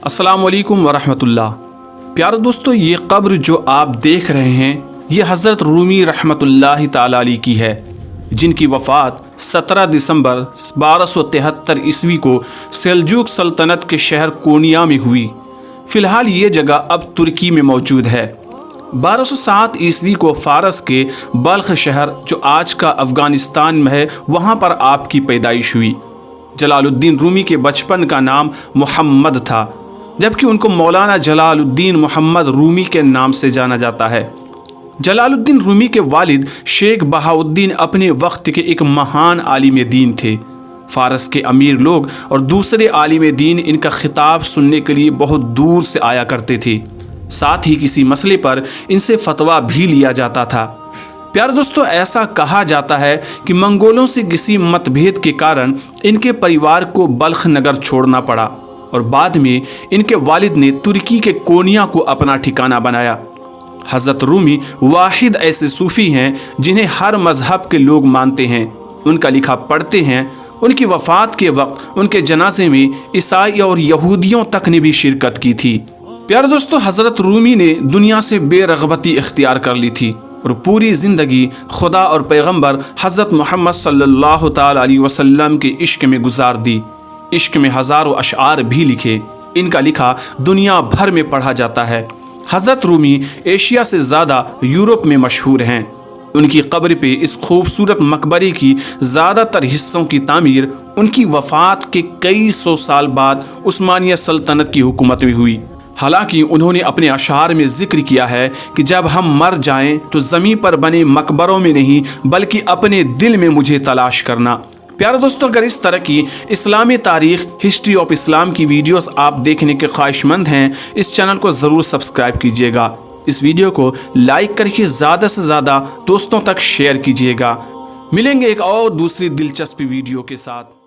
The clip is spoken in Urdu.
السلام علیکم ورحمۃ اللہ۔ پیارے دوستو، یہ قبر جو آپ دیکھ رہے ہیں یہ حضرت رومی رحمۃ اللہ تعالی علیہ کی ہے، جن کی وفات 17 دسمبر 1273 عیسوی کو سلجوق سلطنت کے شہر کونیا میں ہوئی۔ فی الحال یہ جگہ اب ترکی میں موجود ہے۔ 1207 عیسوی کو فارس کے بلخ شہر جو آج کا افغانستان میں ہے وہاں پر آپ کی پیدائش ہوئی۔ جلال الدین رومی کے بچپن کا نام محمد تھا، جبکہ ان کو مولانا جلال الدین محمد رومی کے نام سے جانا جاتا ہے۔ جلال الدین رومی کے والد شیخ بہاؤالدین اپنے وقت کے ایک مہان عالم دین تھے۔ فارس کے امیر لوگ اور دوسرے عالم دین ان کا خطاب سننے کے لیے بہت دور سے آیا کرتے تھے، ساتھ ہی کسی مسئلے پر ان سے فتویٰ بھی لیا جاتا تھا۔ پیارے دوستو، ایسا کہا جاتا ہے کہ منگولوں سے کسی مت بھید کے کارن ان کے پریوار کو بلخ نگر چھوڑنا پڑا اور بعد میں ان کے والد نے ترکی کے کونیا کو اپنا ٹھکانہ بنایا۔ حضرت رومی واحد ایسے صوفی ہیں جنہیں ہر مذہب کے لوگ مانتے ہیں، ان کا لکھا پڑھتے ہیں۔ ان کی وفات کے وقت ان کے جنازے میں عیسائی اور یہودیوں تک نے بھی شرکت کی تھی۔ پیارے دوستو، حضرت رومی نے دنیا سے بے رغبتی اختیار کر لی تھی اور پوری زندگی خدا اور پیغمبر حضرت محمد صلی اللہ تعالی علیہ وسلم کے عشق میں گزار دی۔ عشق میں ہزاروں اشعار بھی لکھے، ان کا لکھا دنیا بھر میں پڑھا جاتا ہے۔ حضرت رومی ایشیا سے زیادہ یورپ میں مشہور ہیں۔ ان کی قبر پہ اس خوبصورت مقبرے کی زیادہ تر حصوں کی تعمیر ان کی وفات کے کئی سو سال بعد عثمانیہ سلطنت کی حکومت میں ہوئی۔ حالانکہ انہوں نے اپنے اشعار میں ذکر کیا ہے کہ جب ہم مر جائیں تو زمین پر بنے مقبروں میں نہیں بلکہ اپنے دل میں مجھے تلاش کرنا۔ پیارے دوستو، اگر اس طرح کی اسلامی تاریخ، ہسٹری آف اسلام کی ویڈیوز آپ دیکھنے کے خواہش مند ہیں، اس چینل کو ضرور سبسکرائب کیجیے گا۔ اس ویڈیو کو لائک کر کے زیادہ سے زیادہ دوستوں تک شیئر کیجیے گا۔ ملیں گے ایک اور دوسری دلچسپ ویڈیو کے ساتھ۔